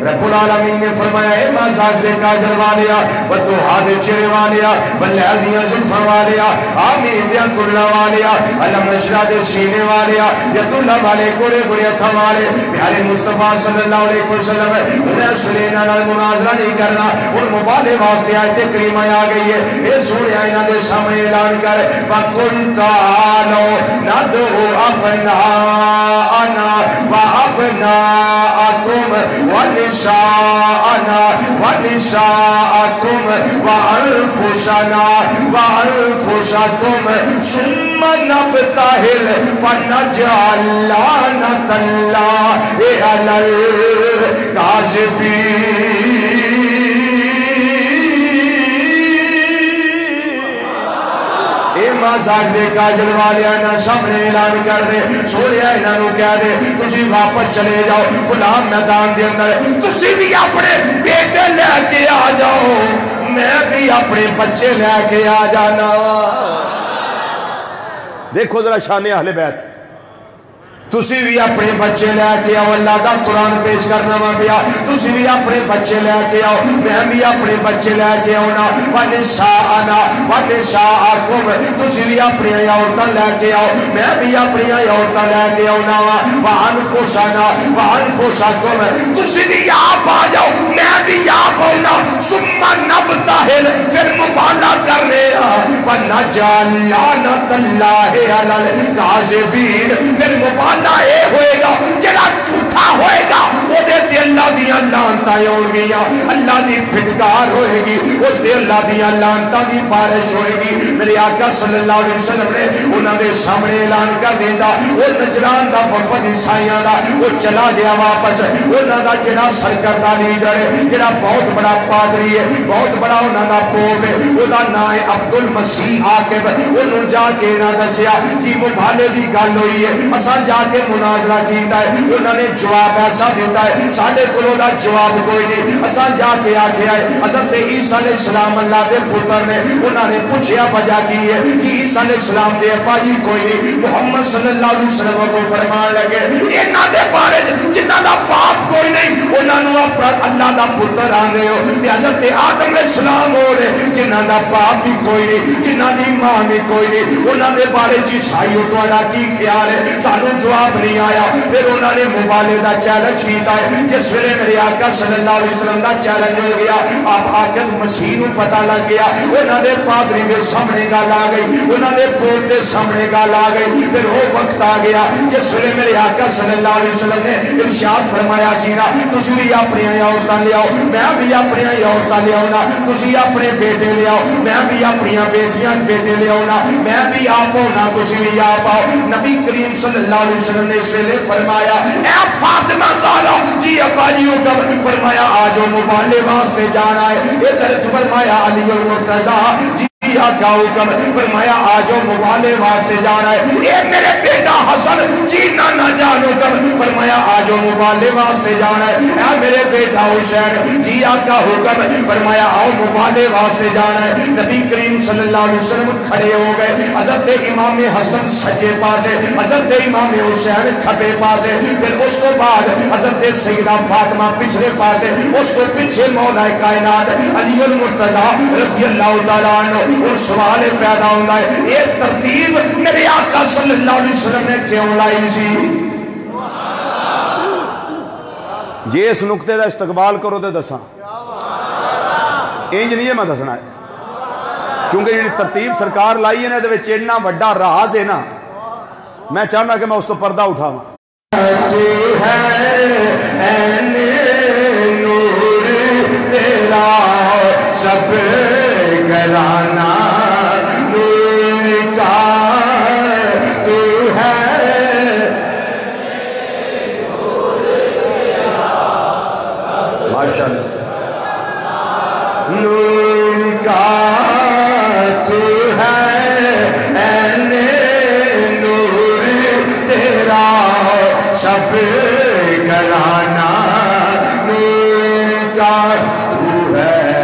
رب العالمین نے فرمایا اے مازاق دے کاجل والیا, بدوحا دے چہرے والیا, بلیل دیاں زلفاں والیا, آمین دیاں کرلا والیا, علم نشرہ دے سینے والیا, ید اللہ والے گوڑے گوڑے اتھا والے. پیارے مصطفیٰ صلی اللہ علیہ وسلم انہیں سلینا نال مناظرہ نہیں کرنا. ان مبالے واسطے آیت کریمہ آ گئی ہے. اے سوریا انہاں دے سامنے اعلان کر وَقُلْ تَعَالَوْا نَدْعُ أَبْنَاءَنَا وَأَبْنَاءَكُمْ ونساءنا ونساءكم وأنفسنا وأنفسكم ثم نبتهل فنجعل لعنة الله على الكاذبين. مازاق دے کاجل والے انہاں سامنے اعلان کر دے سوریا انہاں نو کہہ دے تسی واپس چلے جاؤ فلاں میدان دے اندر, تسی بھی اپنے بیٹے لے کے آ جاؤ. بھی اپنے بچے لے کے آ جانا. دیکھو ذرا شان اہل بیت. تسی بھی اپنے بچے لے کے آؤ. اللہ دا قرآن پیش کرنا وا پیا. تسی بھی اپنے بچے لے کے آؤ. میں بھی اپنے بچے لے کے آؤنا. ونساءنا ونساءکم. تسی بھی اپنی عورتاں لے کے آؤ. میں بھی اپنی عورتاں لے کے آؤنا وا. وانفسنا وانفسکم. تسی بھی آپ آ جاؤ. میں بھی آپ آؤنا. ثم نبتہل. پھر مبالغہ کر رہے ہیں. ونجعل لعنت اللہ علی الکاذبین. پھر مبالغہ اے ہوئے گا جڑا جھوٹا ہوئے گا وہ دے اللہ دیاں لعنتاں ہون گیاں. اللہ دی پھٹکار ہوئے گی. اس دے اللہ دیاں لعنتاں دی بارش ہوئے گی. میرے آقا صلی اللہ علیہ وسلم نے انہاں دے سامنے اعلان کر دیندا. وہ نجران دا وفد عیسائیاں دا وہ چلا گیا واپس. انہاں دا جڑا سرکردہ لیڈر ہے, جڑا بہت بڑا پادری ہے, بہت بڑا انہاں دا پوپ ہے, او دا نام ہے عبد المسیح عاقب. انہوں جا کے نہ دسیا جی مبالے دی گل ہوئی ہے. اساں جا کے مناظرہ کیتا ہے. انہوں نے جواب ایسا دیتا ہے ساڈے کولوں دا جواب کوئی نہیں. اساں جا کے آکھیا ہے حضرت عیسیٰ علیہ السلام اللہ دے پتر نے. انہوں نے پوچھیا وجہ کی ہے کہ عیسیٰ علیہ السلام دے ابا جی کوئی نہیں. محمد صلی اللہ علیہ وسلم کو فرمان لگے انہاں دے بارے جنہاں دا باپ کوئی نہیں انہاں نو اللہ دا پتر آندے ہو. تے حضرت آدم علیہ السلام ہو رہے جنہاں دا باپ بھی کوئی نہیں, جنہاں دی ماں بھی کوئی نہیں. انہاں دے بارے عیسائیوں تہاڈا کی خیال ہے؟ سانو جواب نہیں آیا. پھر انہوں نے مبالغے دا چیلنج کیتا ہے. جس ویلے میرے آقا صلی اللہ علیہ وسلم دا چیلنج ہو گیا, آپ آقا مسیح نو پتہ لگ گیا. انہوں نے پادری دے سامنے گل آ گئی, انہوں نے پوپ دے سامنے گل آ گئی. پھر وہ وقت آ گیا جس ویلے میرے آقا صلی اللہ علیہ وسلم نے ارشاد فرمایا سی نا تسی بھی اپنی عورتاں لے آؤ, میں بھی اپنی عورتاں لے آؤنا. تسی اپنے بیٹے لے آؤ, میں بھی اپنی بیٹیاں بیٹے لے آؤنا. میں بھی آپ ہونا, تسی بھی آپ آؤ. نبی کریم صلی اللہ علیہ وسلم نے اس ویلے فرمایا اے فاطمہ زہرا جی ابا جی حکم فرمایا آجو مبالے واسطے جانا ہے. ادھر فرمایا علی المرتضیٰ جی آقا حکم فرمایا آجو مبالے واسطے جانا ہے. اے میرے بیٹا حسن جی نانا جان حکم فرمایا آجو مبالے واسطے جانا ہے. اے میرے بیٹا حسین جی آقا حکم فرمایا آؤ مبالے واسطے جانا ہے. نبی کریم صلی اللہ علیہ وسلم کھڑے ہو گئے. حضرت امام حسن سجے پاسے, حضرت امام حسین کھبے پاسے. پھر اس کو بعد حضرت سیدہ فاطمہ پچھلے پاسے, اس کو پیچھے مولا کائنات علی المرتضیٰ رضی اللہ تعالیٰ عنہ. اور سوال پیدا ہوتا ہے یہ ترتیب میرے آقا صلی اللہ علیہ وسلم نے کیوں لائی سی؟ جی اس نقطے دا استقبال کرو تے دساں انج نہیں ہے میں دسنا ہے, چونکہ جی ترتیب سرکار لائی ہے نا دے وچ اتنا وڈا راز ہے نا, میں چاہنا کہ میں اس تو پردہ اٹھاواں. تو ہے نور تیرا سب گھرانا نور کا تو ہے. ماشاءاللہ نور کا تو ہے این نور تیرا سب گھرانا نور کا تو ہے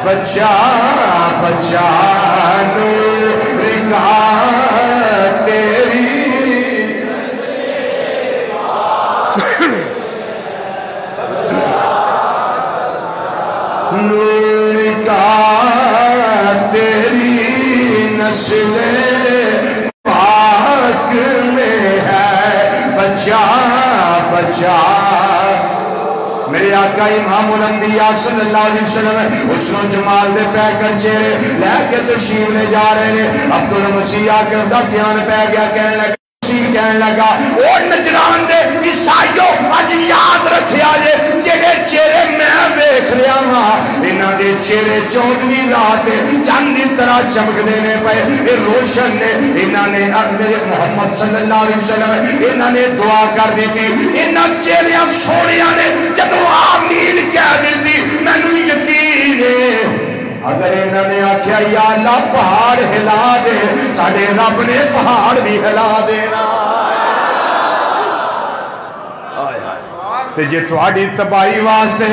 بچہ بچہ نور کا تیری نور کا تیری نسل پاک میں ہے. بچہ بچہ میرے آقا امام الانبیاء صلی اللہ علیہ وسلم حسن و جمال دے پہ کر چہرے لے کے تشریف لے جا رہے ہیں. عبدالمسیح آ کے دا دھیان پہ گیا کہنے لگا کہنے لگا او نجران دے عیسائیوں اج یاد رکھیا جے جڑے چہرے میں دیکھ رہا ہاں انہاں دے چہرے 14ویں رات چاند دی طرح چمکدے نے پئے اے روشن نے. انہاں نے میرے محمد صلی اللہ علیہ وسلم انہاں نے دعا کر دیتی انہاں چہریاں سونیاں نے جدوں آمین کہہ دیتی مینوں یقین ہے اگر انہوں نے آکھیا یا اللہ پہاڑ ہلا دے ساڑھے رب نے پہاڑ بھی ہلا دینا. تے جے تواڈی تباہی واسطے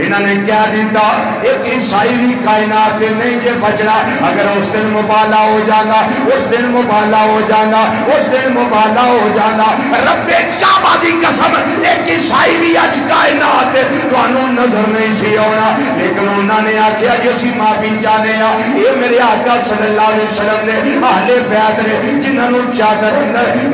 انہوں نے کیا دیتا ایک عیسائی بھی کائنات نہیں جے بچنا. اگر اس دن مبالا ہو جانا اس دن مبالا ہو جانا اس دن مبالا ہو جانا. رب کعبہ دی قسم ایک عیسائی بھی اج کائنات تانوں نظر نہیں سی آنا لیکن انہوں نے آکھیا جیسی معافی چاہنے یہ میرے آقا صلی اللہ علیہ وسلم نے اہل بیت نے جنہوں نے چادر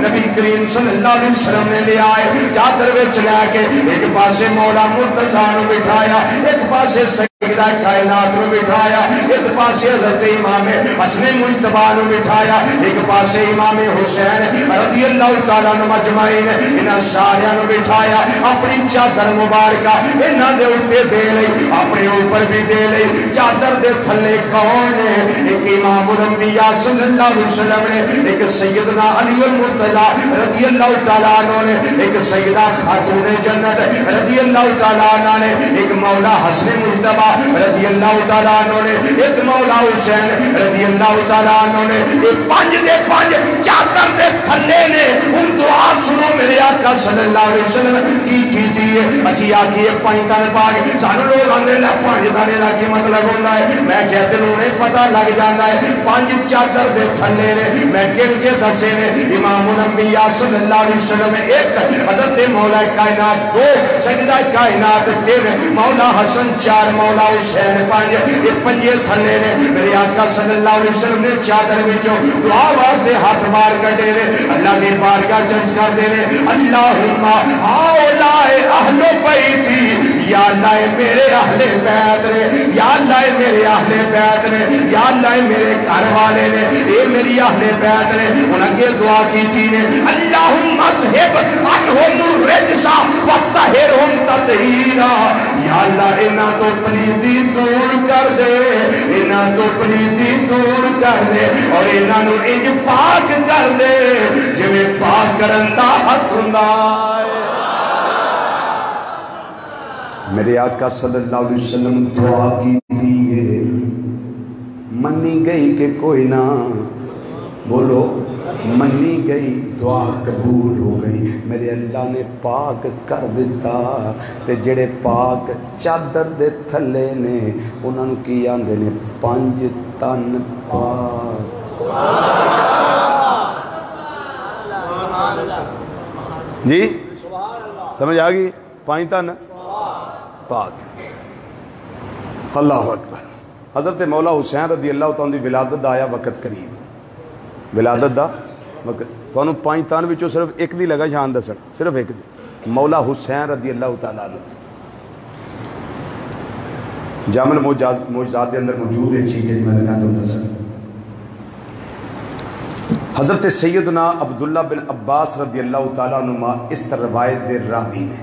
نبی کریم صلی اللہ علیہ وسلم نے لے آئے چادر وچ لے کے ایک پاسے مولا مرتضیٰ نو بٹھایا ایک پاسے سیدہ کائنات نو بٹھایا ایک پاسے حضرت امام حسن مجتبیٰ نو بٹھایا ایک پاسے امام حسین رضی اللہ تعالیٰ عنہ مجمعین انہاں ساریاں نو بٹھایا. اپنی چادر مبارکہ انہاں دے اوپر دے لئی اپنے اوپر بھی دے لئی. چادر دے تھلے کون ہے ایک امام الانبیاء صلی اللہ علیہ وسلم نے ایک سیدنا علی المرتضیٰ رضی اللہ تعالیٰ عنہ نے ایک سیدہ خاتون جنت رضی اللہ تعالیٰ عنہ نے ایک مولا حسن مجتبیٰ رضی اللہ تعالیٰ عنہ نے ایک مولا حسین رضی اللہ تعالیٰ عنہ نے ایک پانچ دے پانچ چادر دے تھلے نے ان دعا سنو میرے آقا صلی اللہ علیہ وسلم کی دیئے اسی آکھیے پانچ دن پاک سانو لوگ آنے لے پانچ دانے لگی مطلب ہونا ہے میں کہتے ہیں انہیں پتہ لگ جانا ہے پانچ چادر دے تھلے نے میں کن کے دسے نے امام الانبیاء صلی اللہ علیہ وسلم ایک حضرت مولا کائنات دو سجدہ کائنات تین مولا حسن چار مولا حسین پانچ یہ پنجے تھلے نے میرے آقا صلی اللہ علیہ وسلم نے چادر وچوں دعا واسطے ہاتھ مار کٹے نے اللہ نے بارگاہ چنچ کر دے نے اللہم اولائے اہل بیتی یا اللہ میرے اہل بیت نے یا اللہ میرے اہل بیت نے یا اللہ میرے گھر والے نے اے میری اہل بیت نے انہاں کے دعا کی نے اللہم اذہب عنہم الرجس وطہرہم تطہیرا یا اللہ انہاں تو پلیتی دور کر دے انہاں تو پلیتی دور کر دے اور انہاں نو انج پاک کر دے جویں پاک کرن دا حق ہوندا ہے. میرے آقا صلی اللہ علیہ وسلم دعا کی دیئے منی گئی کہ کوئی نہ بولو منی گئی دعا قبول ہو گئی میرے اللہ نے پاک کر دیتا تے جڑے پاک چادر دے تھلے نے انہوں نے کی آندے نے پانچ تن پاک. جی سمجھ آگئی پانچ تن پاک. اللہ اکبر. حضرت مولا حسین رضی اللہ تعالیٰ دی ولادت دا آیا وقت قریب ولادت دا وقت تو انہوں پانچ تان وچوں صرف ایک دی لگا شان دسڑ صرف ایک دی مولا حسین رضی اللہ تعالیٰ عنہ جامع معجزات دے اندر موجود ہے چیز میں لگا تو دسڑ. حضرت سیدنا عبداللہ بن عباس رضی اللہ تعالیٰ عنہ اس روایت دے راوی نے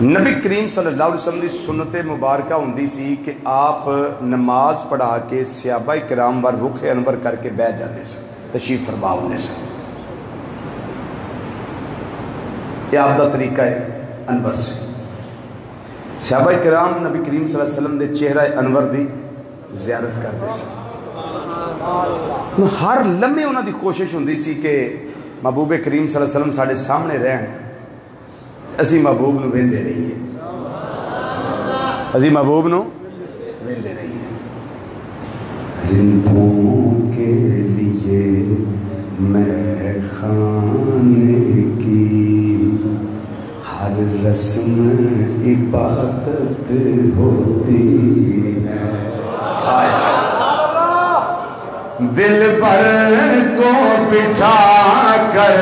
نبی کریم صلی اللہ علیہ وسلم دی سنت مبارکہ ہوندی سی کہ آپ نماز پڑھا کے صحابہ کرام بار رخ انور کر کے بیٹھ جاتے سے تشریف فرما ہوندے سے. یہ آپ دا طریقہ ہے انور سے صحابہ کرام نبی کریم صلی اللہ علیہ وسلم دے چہرہ انور دی زیارت کر دے سے. ہر لمحے انہاں دی کوشش ہوندی سی کہ محبوب کریم صلی اللہ علیہ وسلم ساڑھے سامنے رہن اسی محبوب نو ویندے رہیے اسی محبوب نو ویندے رہیے. رندوں کے لیے میں خانے کی ہر رسم عبادت ہوتی ہے. دل بھر کو بٹھا کر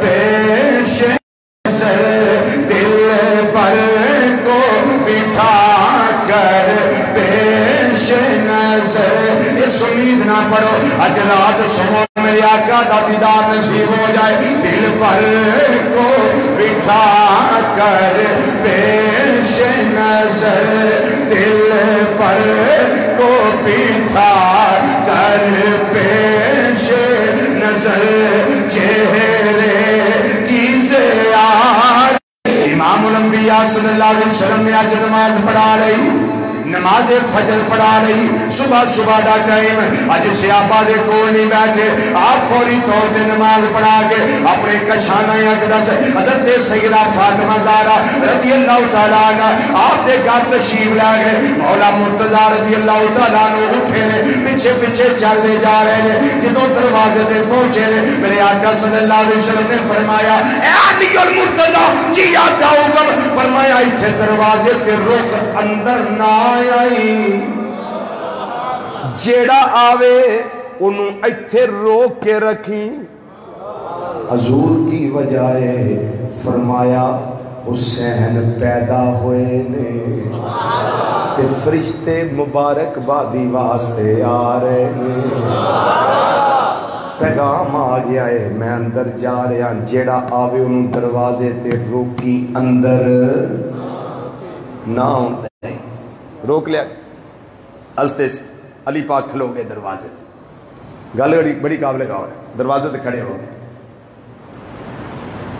پیش دل بس امید نہ پڑو اج رات سو میرے آقا دا دیدار نصیب ہو جائے دل پر کو بٹھا کر پیش نظر دل پر کو بٹھا کر پیش نظر چہرے کی زیاد امام الانبیاء صلی اللہ علیہ وسلم نے آج نماز پڑھا رہی نماز فجر پڑھا رہی صبح صبح دا ٹائم اج صحابہ دے کول نہیں بیٹھے آپ فوری طور تے نماز پڑھا کے اپنے کشانہ اقدس حضرت سیدہ فاطمہ زہرا رضی اللہ تعالیٰ عنہ آپ دے گھر تشریف لے گئے مولا مرتضیٰ رضی اللہ تعالیٰ عنہ اٹھے نے پیچھے پیچھے چلتے جا رہے ہیں جدوں دروازے تے پہنچے نے میرے آقا صلی اللہ علیہ وسلم نے فرمایا اے علی المرتضیٰ جی آقا حکم فرمایا ایتھے دروازے تے رک اندر نہ جیڑا آوے انہوں ایتھے روک کے رکھی حضور کی وجہ فرمایا حسین پیدا ہوئے نے تے فرشتے مبارک بادی واسطے آ رہے نے پیغام آ گیا ہے میں اندر جا رہا ہوں جیڑا آوے انہوں دروازے تے روکی اندر نہ ہوندے روک لیا ہستے علی پاک کھلو گئے دروازے تھے گل بڑی قابل غور ہے دروازے تے کھڑے ہو گئے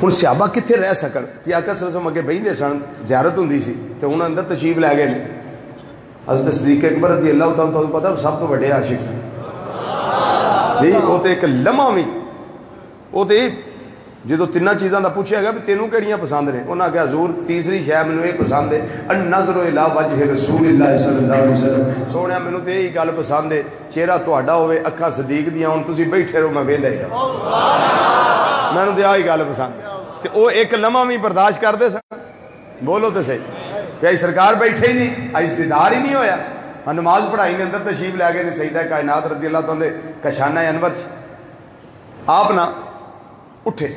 ہن صحابہ کتنے رہ سکن کہ آقا صلی اللہ علیہ وسلم اگے بہندے سن زیارت ہوندی سی تے ہن اندر تشریف لے گئے نے حضرت صدیق اکبر رضی اللہ تعالیٰ عنہ پتہ سب تو بڑے عاشق سن نہیں وہ تے ایک لمحہ بھی وہ تے جدو تینہ چیزاں دا پوچھے گا بھی تینوں کیڑیاں پسند نے انہاں کہا حضور تیسری شے مینوں یہ پسند ہے النظر الی وجہ رسول اللہ صلی اللہ علیہ وسلم سونے مینوں تے یہی گل پسند ہے چہرہ تہاڈا ہوے اکھاں صدیق دیاں ہن تسی بیٹھے رہو میں ویلدا ہی رہا مینوں تے آہی گل پسند ہے کہ وہ ایک لمحہ بھی برداشت کردے سن بولو تے صحیح کہ سرکار بیٹھے ہی نہیں اج دیدار ہی نہیں ہویا ہاں نماز پڑھائی نے اندر تشریف لے گئے نے سیدہ کائنات رضی اللہ تعالیٰ کشانہ انور آپ نہ اٹھے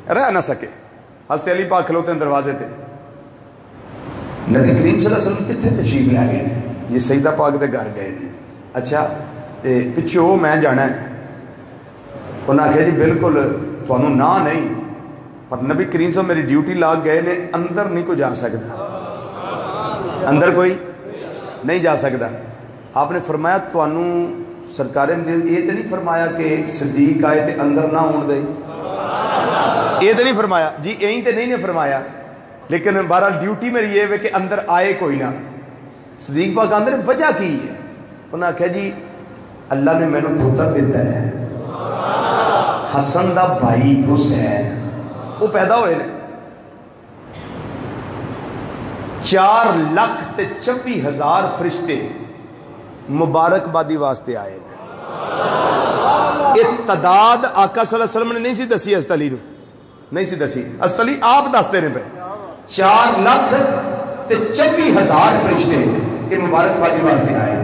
رہ نہ سکے حضرت علی پاک کھلوتے ہیں دروازے تھے نبی کریم صلی اللہ علیہ وسلم کتنے تشریف لے گئے ہیں یہ سیدہ پاک دے گھر گئے ہیں اچھا تے پچھو میں جانا ہے انہوں نے کہا جی بالکل تو انہوں نہ نہیں پر نبی کریم صلی اللہ علیہ وسلم میری ڈیوٹی لاگ گئے نے اندر نہیں کو جا سکتا اندر کوئی نہیں جا سکتا آپ نے فرمایا تو انہوں سرکار مدینہ یہ تو نہیں فرمایا کہ صدیق آئے تے اندر نہ ہون دے یہ تو نہیں فرمایا جی یہی تو نہیں نے فرمایا لیکن بہرحال ڈیوٹی میری یہ ہے کہ اندر آئے کوئی نہ صدیق پاک اندر وجہ کی ہے انہوں نے کہا جی اللہ نے میں نے پتر دیتا ہے حسن دا بھائی حسین وہ پیدا ہوئے نے 4,24,000 فرشتے مبارکبادی واسطے آئے یہ تعداد آقا صلی اللہ علیہ وسلم نے نہیں سی دسی حضرت علی نہیں سی دسی حضرت علی آپ دستے نے پہ 4,24,000 فرشتے یہ مبارکبادی واسطے آئے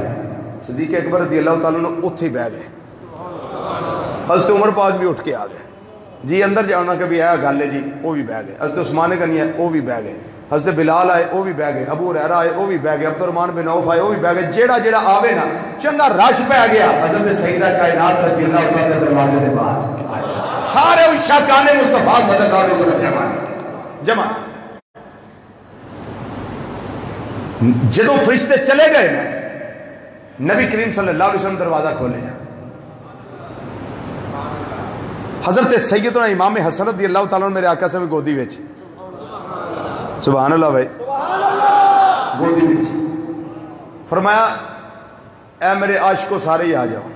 صدیق اکبر رضی اللہ تعالیٰ نے اتھے بہ گئے حضرت عمر پاک بھی اٹھ کے آ گئے جی اندر جانا کہ بھی آیا گل ہے جی وہ بھی بہ گئے حضرت عثمان غنی ہے وہ بھی بہ گئے حضرت بلال آئے وہ بھی بہ گئے ابو ہریرہ آئے وہ بھی بہ گئے عبد الرحمن بن عوف آئے وہ بھی بہ گئے جیڑا جیڑا آوے نا چنگا رش پہ گیا حضرت سیدہ کائنات رضی اللہ تعالیٰ کے دروازے دے باہر سارے شاکان مصطفیٰ صلی اللہ علیہ وسلم جمع جدوں فرشتے چلے گئے نا نبی کریم صلی اللہ علیہ وسلم دروازہ کھولے ہیں حضرت سیدنا امام حسن رضی اللہ تعالیٰ میرے آقا سے گودی ویچ سبحان اللہ بھائی گودی ویچ فرمایا اے میرے عاشقوں سارے ہی آ جاؤ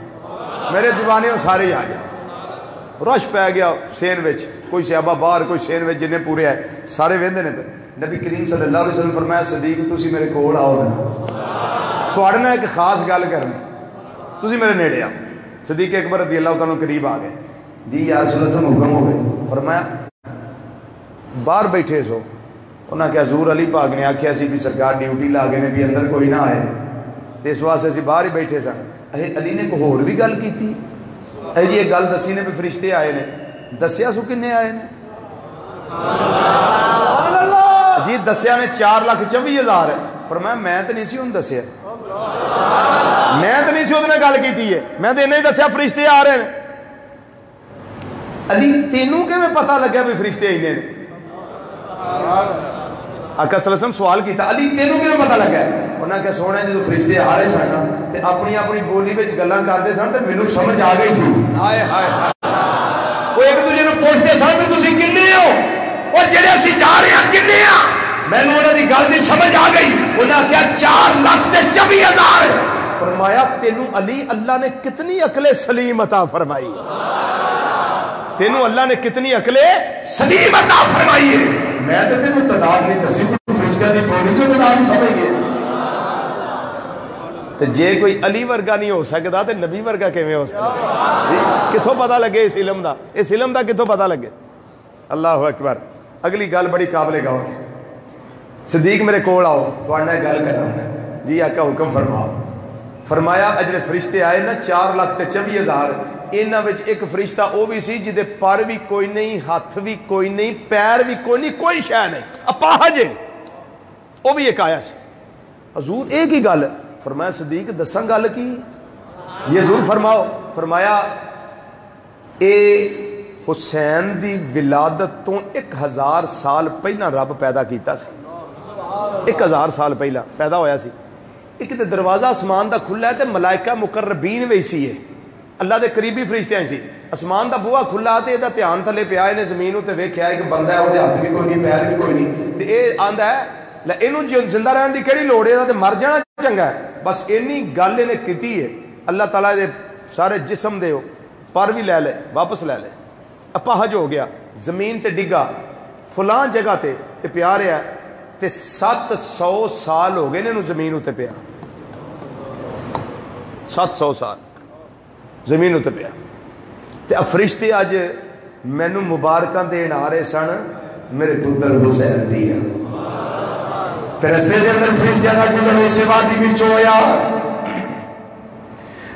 میرے دیوانے سارے ہی آ جاؤ رش پہ گیا سین ویچ کوئی صحابہ باہر کوئی سین ویچ جنہیں پورے آئے سارے ویندے نے پہ نبی کریم صلی اللہ علیہ وسلم فرمایا صدیق تسی میرے کول آؤ نا تو اڑنا ایک خاص گل کرنی تسی میرے نیڑے آؤ صدیق اکبر رضی اللہ تعالیٰ قریب آ گئے جی یا رسول اللہ صلی اللہ علیہ وسلم حکم ہو گئے فرمایا باہر بیٹھے سو انہاں کہ حضور علی پاک نے آکھیا سی بھی سرکار ڈیوٹی لا گئے نے بھی اندر کوئی نہ آئے تے اس واسطے اسی باہر ہی بیٹھے سن علی نے کوئی ہور بھی گل کیتی یہ گل دسی نے بھی فرشتے آئے نے دسیا سو کنے آئے نے جی دسیا نے 4,24,000 فرمایا میں تو نہیں سی ہوں دسیا میں تو نہیں سی وہ گل کی ہے, میں تو انہیں دسیا فرشتے آ رہے ہیں. علی تینوں کہ میں پتہ لگا بھی فرشتے آئینے نے؟ آقا صلی اللہ علیہ وسلم سوال کیتا علی تینوں کہ میں پتہ لگا؟ انہاں کہ سونے جو فرشتے آ رہے سن تے اپنی اپنی بولی وچ گلاں کردے سن تے مینوں سمجھ آ گئی سی. ہائے ہائے وہ ایک دوسرے نوں پوچھتے سن کہ تسی کنے ہو, او جڑے اسی جا رہے ہیں کنے ہاں. مینوں انہاں دی گل دی سمجھ آ گئی. انہاں کہا 4,24,000. فرمایا تینوں علی اللہ نے کتنی عقل سلیم عطا فرمائی, تینوں اللہ نے کتنی عقل سلیم عطا فرمائی ہے. میں تو تینوں تعداد نہیں دسی, فرشتہ دی بولی جو تعداد سمجھ گئے. تے جے کوئی علی ورگا نہیں ہو سکتا تے نبی ورگا کیویں ہو سکتا؟ کتھوں پتہ لگے اس علم دا, اس علم دا کتھوں پتہ لگے؟ اللہ اکبر. اگلی گل بڑی قابل غور ہے. صدیق میرے کول آؤ, تہاڈے نال گل کراں. جی آقا حکم فرماؤ. فرمایا جڑے فرشتے آئے نا 4,24,000, انہاں وچ ایک فرشتہ او بھی سی جدے پر بھی کوئی نہیں, ہاتھ بھی کوئی نہیں, پیر بھی کوئی نہیں, کوئی شے نہیں, اپاہج ہے. او بھی ایک آیا سی. حضور ایک ہی گل. فرمایا صدیق دساں گل کی؟ یہ ضرور فرماؤ. فرمایا اے حسین دی ولادت تو 1000 سال پہلا رب پیدا کیتا سی. 1000 سال پہلا پیدا ہویا سی. ایک تے دروازہ آسمان دا کھلا ہے تے ملائکہ مقربین ویسی ہے, اللہ دے قریبی فرشتے ہیں سی. آسمان دا بوہا کھلا تے دا دھیان تھلے پیا, نے زمین تے ویکھیا ایک بندہ ہے, اودے ہاتھ بھی کوئی نہیں, پیر بھی کوئی نہیں, تے اے آندا ہے لے اینوں زندہ رہن دی کیڑی لوڑ ہے, تے مر جانا چنگا ہے. بس اینی گل نے کیتی ہے. اللہ تعالیٰ دے سارے جسم دے پر بھی لے لے, واپس لے لے. اپاہج ہو گیا, زمین تے ڈگا فلاں جگہ تے پیا رہا ہے, تے 700 سال ہو گئے نے زمین اتے پیا. 700 سال زمین اتے پیا. تے فرشتے اج مینوں مبارکاں دین آ رہے سن میرے پتر حسین دی. تے رستے دے اندر فرشتیاں دا گزر اسی وادی وچ ہویا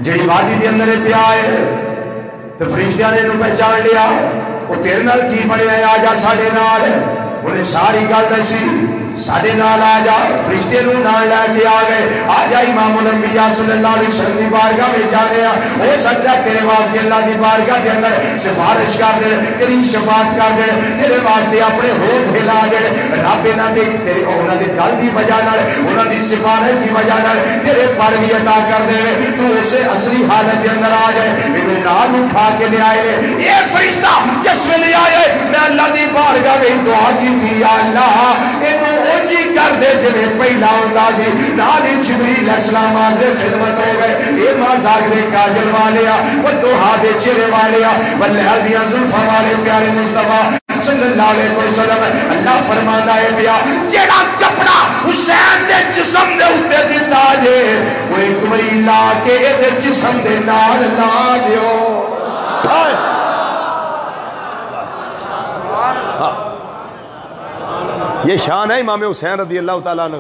جڑی وادی دے اندر پیا ہے. تے فرشتیاں نے انہوں پہچان لیا, وہ تیرے نال کی بنیا ہے, آ جا ساڈے نال. انہیں ساری گل دسی, ساڈے نال آ جا. فرشتے نوں نال لے کے آ گئے. آ جا امام الانبیاء صلی اللہ علیہ وسلم دی بارگاہ میں جانے آ. ہو سکتا ہے تیرے واسطے اللہ دی بارگاہ دے اندر سفارش کر دے, تیری شفاعت کر دے, تیرے واسطے اپنے ہونٹ ہلا دے. رب انہاں دے تیرے انہاں دے گل دی وجہ نال, انہاں دی سفارش دی وجہ نال تیرے پر بھی عطا کر دے. تو اسے اصلی حالت دے اندر آ جائے. انہیں نال اٹھا کے لے آئے. یہ فرشتہ جس ویلے آئے میں اللہ دی بارگاہ میں دعا کی تھی, یا اللہ اینوں اونجی کر دے جویں پہلا ہوندا سی. نال جبریل علیہ السلام حاضر خدمت ہو گئے. اے ماں زاگرے کاجل والیا, وہ دوہا دے چہرے والیا, واللیل دیاں زلفاں والے پیارے مصطفیٰ صلی اللہ علیہ وسلم. اللہ فرماندا ہے پیا جیڑا کپڑا حسین دے جسم دے اوتے دتا جے, وہ ایک واری لا کے دے جسم دے نال لا دیو. یہ شان ہے امام حسین رضی اللہ تعالیٰ عنہ.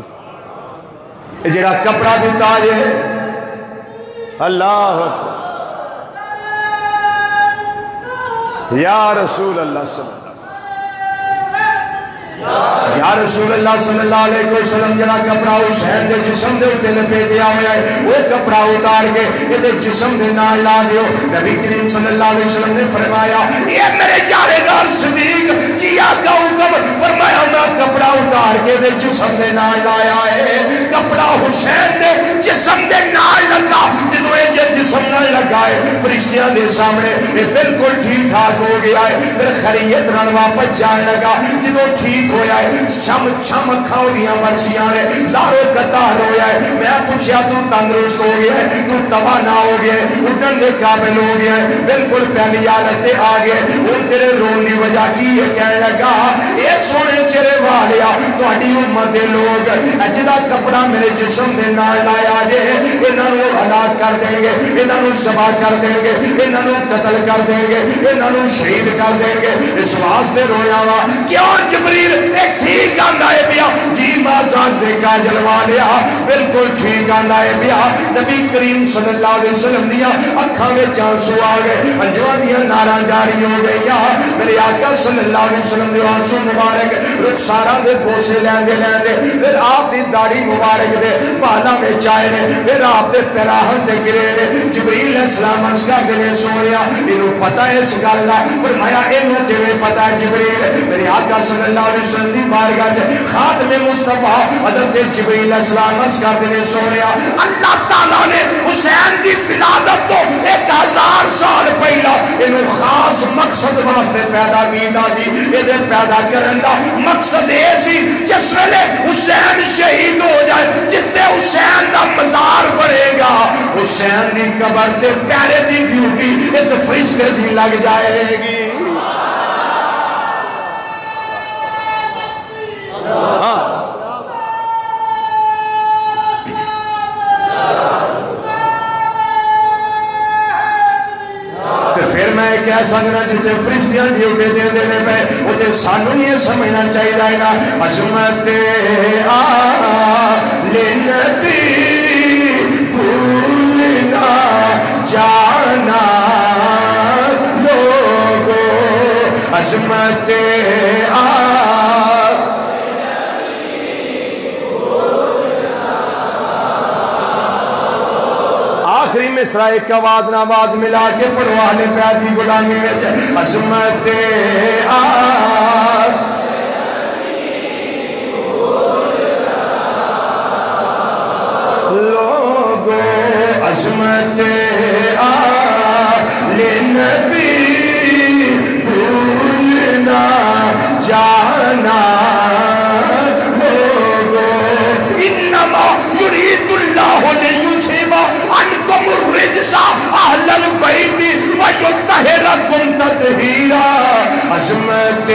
جڑا کپڑا دیتا ہے اللہ یا رسول اللہ صلی اللہ یا رسول اللہ صلی اللہ علیہ وسلم. جڑا کپڑا حسین دے جسم دے اوتے لپیٹیا ہوا ہے, وہ کپڑا اتار کے یہ جسم دے نال لا دیو. نبی کریم صلی اللہ علیہ وسلم نے فرمایا یہ میرے یارے نال صدیق جی آقا حکم فرمایا میں کپڑا اتار کے دے جسم دے نال لایا ہے. کپڑا حسین دے جسم دے نال لگا. جدوں یہ جسم نال لگا ہے فرشتیاں دے سامنے یہ بالکل ٹھیک ٹھاک ہو گیا ہے. پھر خیریت نال واپس جان لگا. جدوں ٹھیک ہویا ہے شم شم کھاؤ دیاں مرشیاں نے زارو قطار ہویا ہے. میں پوچھیا تو تندرست ہو گیا ہے, تو توانا ہو گیا ہے, اٹھن دے قابل ہو گیا ہے, بالکل پہلی حالت تے آ گئے. ان تیرے رون دی وجہ کی ہے؟ کہنے لگا اے سونے چہرے والیا تہاڈی امت دے لوگ جدا کپڑا میرے جسم دے نال لایا جے انہاں نوں ہلاک کر دیں گے, انہاں نوں ذبح کر دیں گے, انہاں نوں قتل کر دیں گے, انہاں نوں شہید کر دیں گے. اس واسطے رویا وا کیوں جبریل ایک ٹھیک آندا ہے پیا جی ماں ذات دے کاجل والیا بالکل ٹھیک آندا ہے بیا نبی کریم صلی اللہ علیہ وسلم دیا اکھاں وچ آنسو آ گئے انجواں دیاں ناراں جاری ہو گئیاں میرے آقا صلی اللہ علیہ وسلم دے آنسو مبارک رخساراں دے بوسے لیندے پھر آپ دی داڑھی مبارک دے بالاں وچ آئے نے پھر آپ دے پیراہن تے گرے نے جبریل علیہ السلام عرض کردے نے سونیا اینو پتہ ہے اس گل دا فرمایا اینو کیویں پتہ ہے جبریل میرے آقا صلی اللہ علیہ وسلم دی بارگاہ وچ خاتم مصطفیٰ حضرت جبریل علیہ السلام عرض کردے نے سونیا اللہ تعالیٰ نے حسین دی ولادت تو 1000 سال پہلا اینو خاص مقصد واسطے پیدا کیتا جی اے پیدا کرن دا مقصد اے سی جس ویلے حسین شہید ہو جائے جتے حسین دا مزار بنے گا حسین دی قبر تے پیارے دی ڈیوٹی اس فرشتے دی لگ جائے گی کہہ سکنا جتے فرشتیاں ڈیوٹی دے دینے پہ وہ سانو نہیں سمجھنا چاہیے نا عظمت آل نبی بھولنا جانا لوگو عظمت آخری مصرع ایک آواز نواز ملا کے پروانے پیادی غلامی میں عظمت لوگو عظمت نبی بھولنا جانا لوگو انما یرید اللہ لیذھب عنکم الرجس اہل البیت ویطہرکم تطہیرا عظمت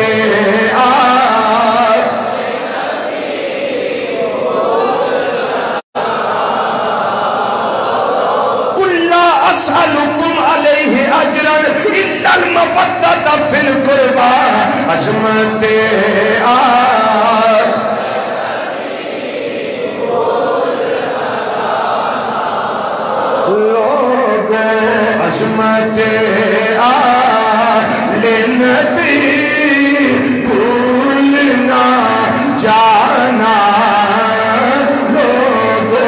قل لا اسألکم علیہ اجرا الا المودۃ فی القربى عظمت عظمت آل نبی بھولنا جانا لوگو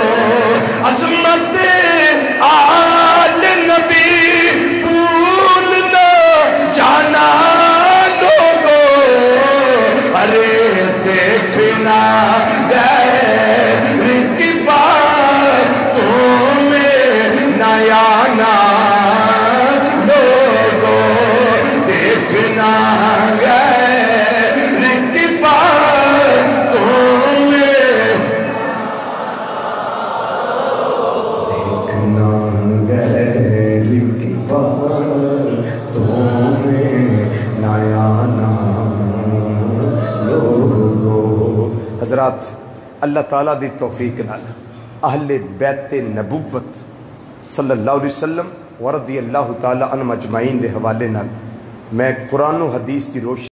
عظمت آل نبی بھولنا جانا لوگو ارے دیکھنا غیر کی باتوں میں نیا حضرات اللہ تعالیٰ دی توفیق نال اہل بیت نبوت صلی اللہ علیہ وسلم ورضی اللہ تعالیٰ عنہم اجمعین دے حوالے نال میں قرآن و حدیث کی روشنی